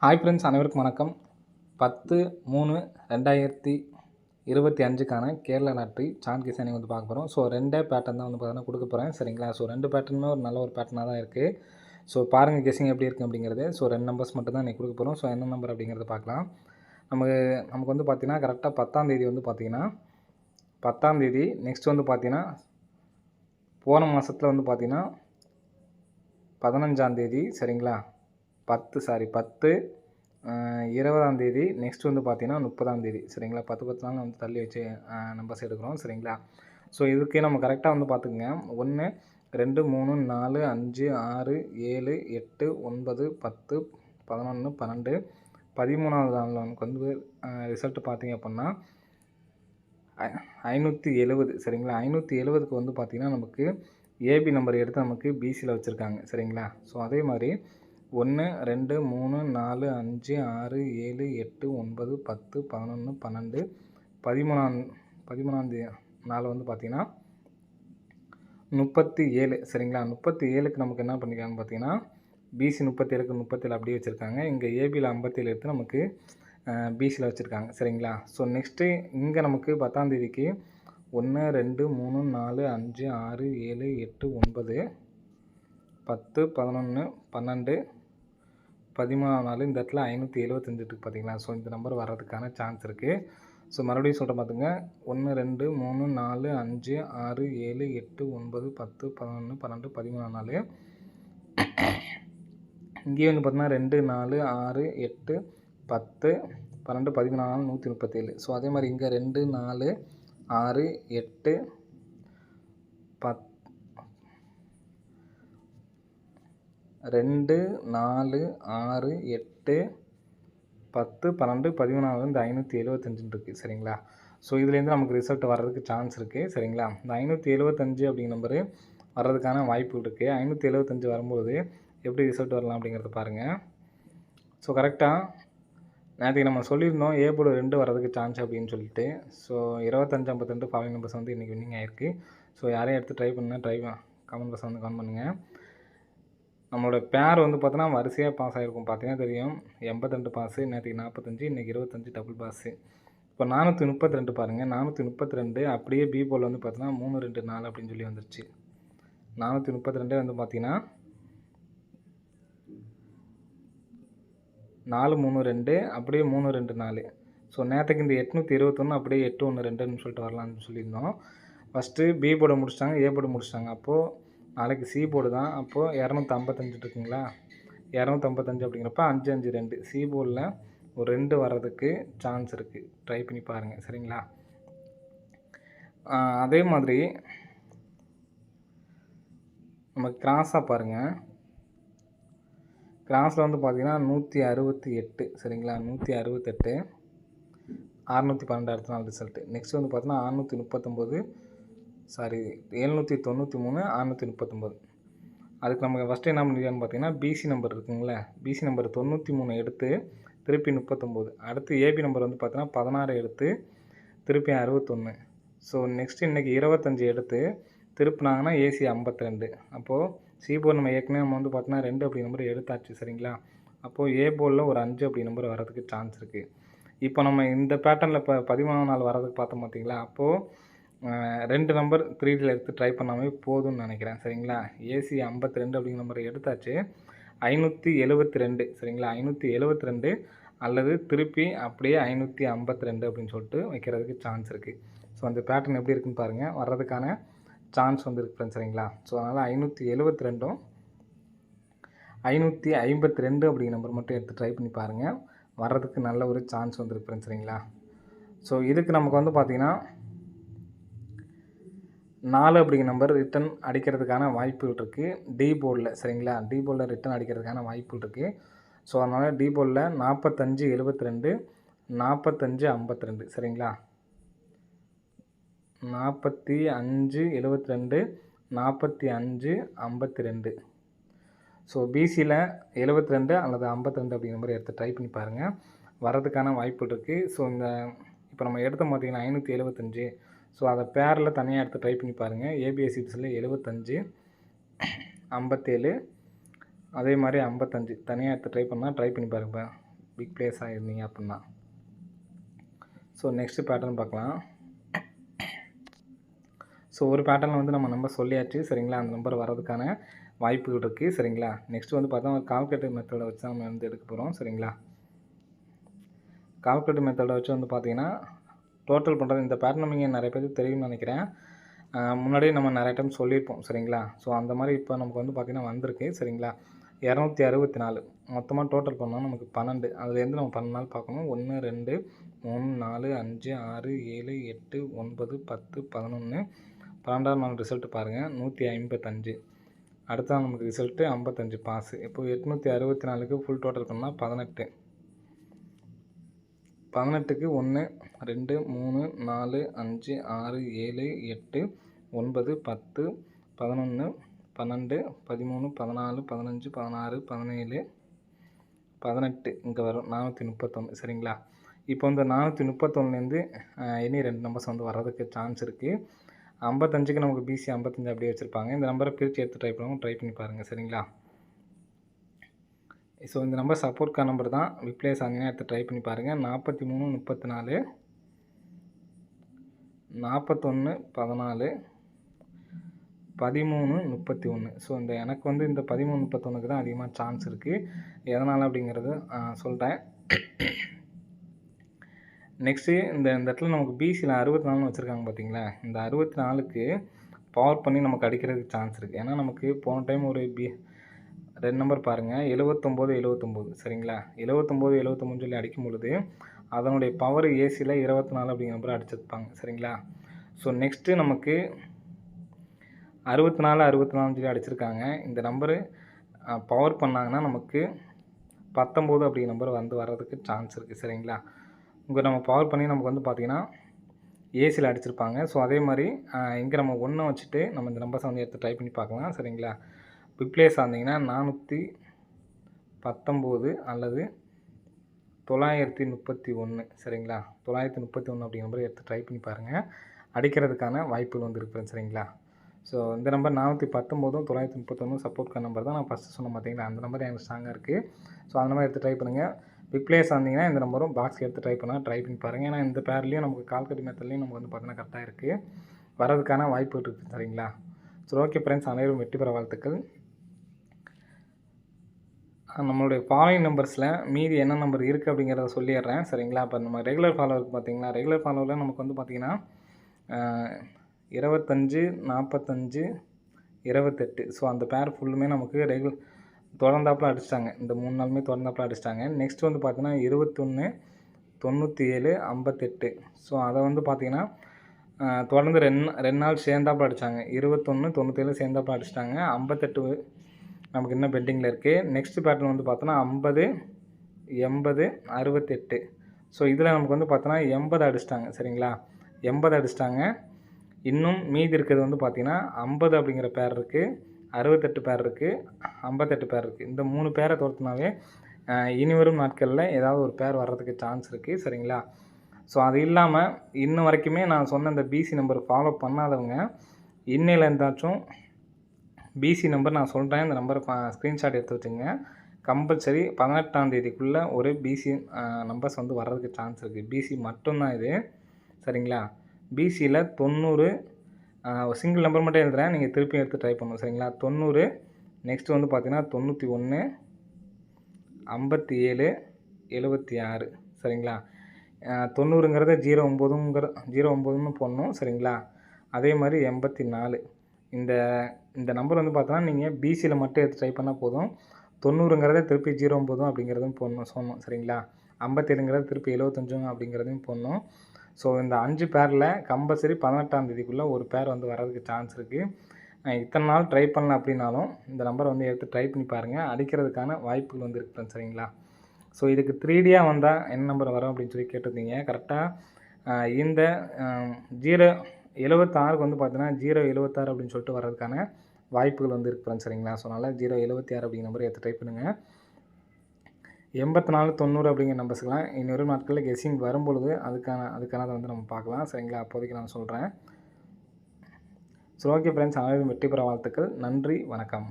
Hi friends, அனைவருக்கும் வணக்கம். 10/3/2025க்கான Kerala lottery San கிசானி வந்து பார்க்க போகிறோம். ஸோ 2 பேட்டர்ன் தான் வந்து பார்த்தீங்கன்னா கொடுக்க போகிறேன், சரிங்களா? ஸோ 2 பேட்டர்னுமே ஒரு நல்ல ஒரு பேட்டர்னாக தான் இருக்குது. ஸோ பாருங்கள் கெஸ்ஸிங் எப்படி இருக்குது அப்படிங்கிறது. ஸோ 2 நம்பர்ஸ் மட்டும் தான் இன்றைக்கி கொடுக்க போகிறோம். ஸோ என்ன நம்பர் அப்படிங்கிறத பார்க்கலாம். நமக்கு வந்து பார்த்திங்கன்னா கரெக்டாக 10ஆம் தேதி வந்து பார்த்திங்கன்னா 10ஆம் தேதி நெக்ஸ்ட் வந்து பார்த்திங்கன்னா போன மாதத்தில் வந்து பார்த்திங்கன்னா 15ஆம் தேதி, சரிங்களா? 20ஆம் தேதி நெக்ஸ்ட் வந்து பார்த்தீங்கன்னா 30ஆம் தேதி, சரிங்களா? 10 நாள் வந்து தள்ளி வச்சு நம்பர்ஸ் எடுக்கிறோம், சரிங்களா? ஸோ இதுக்கு நம்ம கரெக்டாக வந்து பார்த்துக்குங்க. 1 2 3 4 5 6 7 8 9 10 11 12 13வது நாளில் நமக்கு வந்து ரிசல்ட் பார்த்தீங்க அப்படின்னா 570, சரிங்களா? 570க்கு வந்து பார்த்திங்கன்னா நமக்கு ஏபி நம்பர் எடுத்து நமக்கு பிசியில் வச்சுருக்காங்க, சரிங்களா? ஸோ அதே மாதிரி 1 2 3 4 5 6 7 8 9 10 11 12 13ஆம் நாள் வந்து பார்த்திங்கன்னா 37, சரிங்களா? 37க்கு நமக்கு என்ன பண்ணிக்காங்கன்னு பார்த்தீங்கன்னா பிசி 37க்கு 37 அப்படியே வச்சுருக்காங்க. இங்கே ஏபியில் 57 எடுத்து நமக்கு பிசியில் வச்சுருக்காங்க, சரிங்களா? ஸோ நெக்ஸ்ட்டு இங்கே நமக்கு 10ஆம் தேதிக்கு 1 2 3 4 5 6 7 8 9 10 11 12 13ஆம் நாள் இந்த இடத்துல 575 இருக்குது, பார்த்தீங்களா? ஸோ இந்த நம்பர் வர்றதுக்கான சான்ஸ் இருக்குது. ஸோ மறுபடியும் சொல்கிறேன் பார்த்துங்க. 1 2 3 4 5 6 7 8 9 10 11 12 13ஆம் நாள். இங்கேயும் வந்து பார்த்தீங்கன்னா 2 4 6 8 10 12 13 நாள் 137. ஸோ அதே மாதிரி இங்கே 2 4 6 8 10 2 4 6 8 10 12 13 இந்த 575 இருக்குது, சரிங்களா? ஸோ இதுலேருந்து நமக்கு ரிசல்ட் வர்றதுக்கு சான்ஸ் இருக்குது, சரிங்களா? இந்த 575 அப்படிங்கிற நம்பரு வர்றதுக்கான வாய்ப்புகள் இருக்குது. 575 வரும்போது எப்படி ரிசல்ட் வரலாம் அப்படிங்கிறத பாருங்கள். ஸோ கரெக்டாக நேற்றுக்கு நம்ம சொல்லியிருந்தோம் ஏ போர்டு 2 வர்றதுக்கு சான்ஸ் அப்படின்னு சொல்லிட்டு. ஸோ 25 52 ஃபாலோயிங் நம்பர்ஸ் வந்து இன்றைக்கி வின்னிங் ஆகிருக்கு. ஸோ யாரையும் எடுத்து ட்ரை கமெண்ட் பாக்ஸ் வந்து கமெண்ட் பண்ணுங்கள். நம்மளோட பேர் வந்து பார்த்தோன்னா வரிசையாக பாஸ் ஆகிருக்கும், பார்த்தீங்கன்னா தெரியும். 82 பாஸு, நேற்றுக்கு 45, இன்றைக்கி 25 டபுள் பாஸு. இப்போ 432 பாருங்கள். 432 அப்படியே பி போல் வந்து பார்த்தோன்னா 3 2 4 அப்படின்னு சொல்லி வந்துருச்சு. 432 வந்து பார்த்தீங்கன்னா 4 3 2 அப்படியே 3 2 4. ஸோ நேற்றுக்கு இந்த 821 அப்படியே 8 1 2ன்னு சொல்லிட்டு வரலான்னு சொல்லியிருந்தோம். ஃபஸ்ட்டு பி போர்டை முடிச்சிட்டாங்க, ஏ போர்டு முடிச்சிட்டாங்க. அப்போது நாளைக்கு சி போர்டு தான். அப்போது 255 இருக்குங்களா? 255 அப்படிங்கிறப்ப 5 5 2 சி போர்டில் ஒரு 2 வர்றதுக்கு சான்ஸ் இருக்குது. ட்ரை பண்ணி பாருங்கள், சரிங்களா? அதே மாதிரி நம்ம கிராஸாக பாருங்கள். கிராஸில் வந்து பார்த்திங்கன்னா 168, சரிங்களா? 168 612 அடுத்த நாள் ரிசல்ட்டு. நெக்ஸ்ட் வந்து பார்த்தீங்கன்னா 793 639. அதுக்கு நமக்கு ஃபஸ்ட்டு என்ன பண்ணிருக்கான்னு பார்த்தீங்கன்னா பிசி நம்பர் இருக்குங்களே, பிசி நம்பர் 93 எடுத்து திருப்பி 39. அடுத்து ஏபி நம்பர் வந்து பார்த்தீங்கன்னா 16 எடுத்து திருப்பி 61. ஸோ நெக்ஸ்ட்டு இன்றைக்கி 25 எடுத்து திருப்பினாங்கன்னா ஏசி 52. அப்போது சி போர்டு நம்ம ஏற்கனவே நம்ம வந்து பார்த்தீங்கன்னா 2 அப்படி நம்பர் எடுத்தாச்சு, சரிங்களா? அப்போது ஏ போர்டில் ஒரு 5 அப்படி நம்பர் வரதுக்கு சான்ஸ் இருக்குது. இப்போ நம்ம இந்த பேட்டர்னில் இப்போ 13ஆம் நாள் வரதுக்கு பார்த்தோம், பார்த்தீங்களா? அப்போது 2 நம்பர் 3Dயில் எடுத்து ட்ரை பண்ணாமல் போதும்னு நினைக்கிறேன், சரிங்களா? ஏசி 52 அப்படிங்கிற நம்பரை எடுத்தாச்சு. 572, சரிங்களா? 572 அல்லது திருப்பி அப்படியே 552 அப்படின்னு சொல்லிட்டு வைக்கிறதுக்கு சான்ஸ் இருக்குது. ஸோ அந்த பேட்டர்ன் எப்படி இருக்குன்னு பாருங்கள். வர்றதுக்கான சான்ஸ் வந்து இருக்குது, சரிங்களா? ஸோ அதனால் 572 552 அப்படிங்கிற நம்பர் மட்டும் எடுத்து ட்ரை பண்ணி பாருங்கள். வர்றதுக்கு நல்ல ஒரு சான்ஸ் வந்துருக்கு, சரிங்களா? ஸோ இதுக்கு நமக்கு வந்து பார்த்திங்கன்னா 4 அப்படிங்கிற நம்பர் ரிட்டன் அடிக்கிறதுக்கான வாய்ப்புகள் இருக்குது டி போர்டில், சரிங்களா? டி போர்டில் ரிட்டன் அடிக்கிறதுக்கான வாய்ப்புகள் இருக்குது. ஸோ அதனால் டி போர்டில் 45 72 45 52, சரிங்களா? 45 72 45 52. ஸோ பிசியில் 72 அல்லது 52 அப்படிங்கிற மாதிரி எடுத்து ட்ரை பண்ணி பாருங்கள். வர்றதுக்கான வாய்ப்புகள் இருக்குது. ஸோ இப்போ நம்ம எடுத்த பார்த்தீங்கன்னா 575. ஸோ அதை பேரில் தனியாக எடுத்து ட்ரை பண்ணி பாருங்கள். ஏபிஎஸ் சீட்ஸில் 75 57 அதே மாதிரி 55 தனியாக எடுத்து ட்ரை பண்ணி பாருங்கள். பிக் பிளேயர்ஸ் ஆகிருந்தீங்க அப்படின்னா. ஸோ நெக்ஸ்ட்டு பேட்டர்ன் பார்க்கலாம். ஸோ ஒரு பேட்டர்னில் வந்து நம்ம நம்பர் சொல்லியாச்சு சரிங்களா. அந்த நம்பர் வர்றதுக்கான வாய்ப்புகள் இருக்குது சரிங்களா. நெக்ஸ்ட் வந்து பார்த்தா ஒரு கால்குலேட்டர் மெத்தடை வச்சு நம்ம வந்து எடுக்க போகிறோம் சரிங்களா. கால்குலேட்டர் மெத்தடை வச்சு வந்து பார்த்தீங்கன்னா டோட்டல் பண்ணுறது இந்த பேட்டர்ன் நீங்கள் நிறைய பேருக்கு தெரியும்னு நினைக்கிறேன். முன்னாடியே நம்ம நிறைய டைம் சொல்லியிருப்போம் சரிங்களா. ஸோ அந்த மாதிரி இப்போ நமக்கு வந்து பார்த்திங்கன்னா வந்திருக்கு சரிங்களா. 264 மொத்தமாக டோட்டல் பண்ணோம் நமக்கு 12. அதுலேருந்து நம்ம 12 நாள் பார்க்கணும். 1 2 3 4 5 6 7 8 9 10 11 12ஆம் நாள் ரிசல்ட்டு பாருங்கள் 155. அடுத்த நமக்கு ரிசல்ட்டு 55 பாஸு. இப்போ 864க்கு ஃபுல் டோட்டல் பண்ணால் 18. 18க்கு 1 2 3 4 5 6 7 8 9 10 11 12 13 14 15 16 17 18 இங்கே வரும் 431 சரிங்களா. இப்போ இந்த 431லேருந்து இனி 2 நம்பர்ஸ் வந்து வர்றதுக்கு சான்ஸ் இருக்குது. 55க்கு நமக்கு பிசி 55 அப்படியே வச்சுருப்பாங்க. இந்த நம்பரை பிரித்து எடுத்து ட்ரை பண்ணி பாருங்கள் சரிங்களா. ஸோ இந்த நம்பர் சப்போர்ட்கான நம்பர் தான். விப்ளேஸ் ஆனீங்கன்னா எடுத்து ட்ரை பண்ணி பாருங்கள். 43 34 41 14 13 31. ஸோ இந்த எனக்கு வந்து இந்த 13 31க்கு தான் அதிகமாக சான்ஸ் இருக்குது. எதனால் அப்படிங்கிறது சொல்கிறேன். நெக்ஸ்ட்டு இந்த இடத்துல நமக்கு பிசியில் 64ன்னு வச்சுருக்காங்க பார்த்தீங்களா. இந்த 64க்கு பவர் பண்ணி நமக்கு அடிக்கிறதுக்கு சான்ஸ் இருக்குது. ஏன்னா நமக்கு போன டைம் ஒரு 2 நம்பர் பாருங்கள் 79 79 சரிங்களா. 79 79 சொல்லி அடிக்கும் பொழுது அதனுடைய பவர் ஏசியில் 24 அப்படிங்கிற நம்பர் அடிச்சிருப்பாங்க சரிங்களா. ஸோ நெக்ஸ்ட்டு நமக்கு 64 64 சொல்லி அடிச்சிருக்காங்க. இந்த நம்பரு பவர் பண்ணாங்கன்னா நமக்கு 19 அப்படிங்கிற நம்பர் வந்து வர்றதுக்கு சான்ஸ் இருக்குது சரிங்களா. இங்கே நம்ம பவர் பண்ணி நமக்கு வந்து பார்த்திங்கன்னா ஏசியில் அடிச்சிருப்பாங்க. ஸோ அதே மாதிரி இங்கே நம்ம 1 வச்சுட்டு நம்ம இந்த நம்பர்ஸை வந்து எடுத்து ட்ரை பண்ணி பார்க்கலாம் சரிங்களா. பிப்ளேஸ் ஆனீங்கன்னா 419 அல்லது 931 சரிங்களா. 931 அப்படிங்கிற நம்பர் எடுத்து ட்ரை பண்ணி பாருங்கள். அடிக்கிறதுக்கான வாய்ப்புகள் வந்து இருக்குது சரிங்களா. ஸோ இந்த நம்பர் 419 931 சப்போர்ட்கான நம்பர் தான். நான் ஃபஸ்ட்டு சொன்ன பார்த்தீங்களா அந்த நம்பர் எனக்கு ஸ்ட்ராங்காக இருக்குது. ஸோ அந்த மாதிரி எடுத்து ட்ரை பண்ணுங்கள். பிக் பிளேயர்ஸ் ஆனீங்கன்னா இந்த நம்பரும் பாக்ஸ் எடுத்து ட்ரை பண்ணி பாருங்கள். ஏன்னா இந்த பேர்லேயும் நமக்கு கால்குலேட் மெத்தட்லேயும் நமக்கு வந்து பார்த்தீங்கன்னா கரெக்டாக இருக்குது. வரதுக்கான வாய்ப்பு இருக்குது சரிங்களா. ஸோ ஓகே ஃப்ரெண்ட்ஸ், அனைவரும் வெற்றி பெற வாழ்த்துக்கள். நம்மளுடைய ஃபாலோயிங் நம்பர்ஸில் மீதி என்ன நம்பர் இருக்குது அப்படிங்கிறத சொல்லிடுறேன் சரிங்களா. இப்போ நம்ம ரெகுலர் ஃபாலோவருக்கு பார்த்தீங்கன்னா ரெகுலர் ஃபாலோவில் நமக்கு வந்து பார்த்திங்கன்னா 25 45 28. ஸோ அந்த பேர் ஃபுல்லுமே நமக்கு தொடர்ந்தாப்பில் அடிச்சிட்டாங்க. இந்த 3 நாளுமே தொடர்ந்தாப்பில் அடிச்சிட்டாங்க. நெக்ஸ்ட் வந்து பார்த்திங்கன்னா 21 97 58. ஸோ அதை வந்து பார்த்திங்கன்னா தொடர்ந்து 2 நாள் சேர்ந்தாப்பில் அடித்தாங்க. 21 97 சேர்ந்தாப்பில் அடிச்சிட்டாங்க. 58 நமக்கு இன்னும் பெண்டிங்கில் இருக்குது. நெக்ஸ்ட் பேட்டர்ன் வந்து பார்த்தோன்னா 50 80 68. ஸோ இதில் நமக்கு வந்து பார்த்தோன்னா 80 அடிச்சிட்டாங்க சரிங்களா. 80 அடிச்சிட்டாங்க. இன்னும் மீதி இருக்கிறது வந்து பார்த்திங்கன்னா 50 அப்படிங்கிற பேர் இருக்குது, 68 பேர் இருக்குது, 58 பேர் இருக்குது. இந்த 3 பேரை தோர்த்துனாவே இனி வரும் நாட்களில் ஏதாவது ஒரு பேர் வர்றதுக்கு சான்ஸ் இருக்குது சரிங்களா. ஸோ அது இல்லாமல் இன்னும் வரைக்குமே நான் சொன்ன இந்த பிசி நம்பர் ஃபாலோ பண்ணாதவங்க இன்னையில் இருந்தாச்சும் பிசி நம்பர் நான் சொல்கிறேன். இந்த நம்பரை ஸ்க்ரீன்ஷாட் எடுத்து வச்சுங்க. கம்பல்சரி 18ஆம் தேதிக்குள்ளே ஒரு பிசி நம்பர்ஸ் வந்து வர்றதுக்கு சான்ஸ் இருக்குது. பிசி மட்டும்தான் இது சரிங்களா. பிசியில் 90 சிங்கிள் நம்பர் மட்டும் எழுதுகிறேன், நீங்கள் திருப்பி எடுத்து ட்ரை பண்ணணும் சரிங்களா. 90 நெக்ஸ்ட்டு வந்து பார்த்திங்கன்னா 91 57 76 சரிங்களா. 90ங்கிறத 09ன்னு போடணும் சரிங்களா. அதே மாதிரி 84 இந்த நம்பர் வந்து பார்த்தோன்னா நீங்கள் பிசியில் மட்டும் எடுத்து ட்ரை பண்ணால் போதும். 90ங்கிறத திருப்பி 09 அப்படிங்கிறதும் சொன்னோம் சரிங்களா. 57ங்கிறத திருப்பி 75 அப்படிங்கிறதையும் போடணும். ஸோ இந்த 5 பேரில் கம்பல்சரி 18ஆம் தேதிக்குள்ளே ஒரு பேர் வந்து வர்றதுக்கு சான்ஸ் இருக்குது. இத்தனை நாள் ட்ரை பண்ணல அப்படின்னாலும் இந்த நம்பரை வந்து எடுத்து ட்ரை பண்ணி பாருங்கள். அடிக்கிறதுக்கான வாய்ப்புகள் வந்து இருக்குது சரிங்களா. ஸோ இதுக்கு 3Dயாக வந்தால் என்ன நம்பர் வரும் அப்படின்னு சொல்லி கேட்டிருந்தீங்க. கரெக்டாக இந்த 076க்கு வந்து பார்த்தீங்கன்னா 076 அப்படின்னு சொல்லிட்டு வர்றதுக்கான வாய்ப்புகள் வந்து இருக்குது சரிங்களா. ஸோ அதனால் 076 அப்படிங்கிற நம்பர் எடுத்து ட்ரை பண்ணுங்கள். 84 90 அப்படிங்கிற நம்பர்ஸ்க்கெலாம் இன்னொரு நாட்களில் கெஸ்ஸிங் வரும்பொழுது அதுக்கானதை வந்து நம்ம பார்க்கலாம் சரிங்களா. அப்போதைக்கு நான் சொல்கிறேன். ஸோ ஓகே ஃப்ரெண்ட்ஸ், அனைவரும் வெற்றி பெற வாழ்த்துக்கள். நன்றி, வணக்கம்.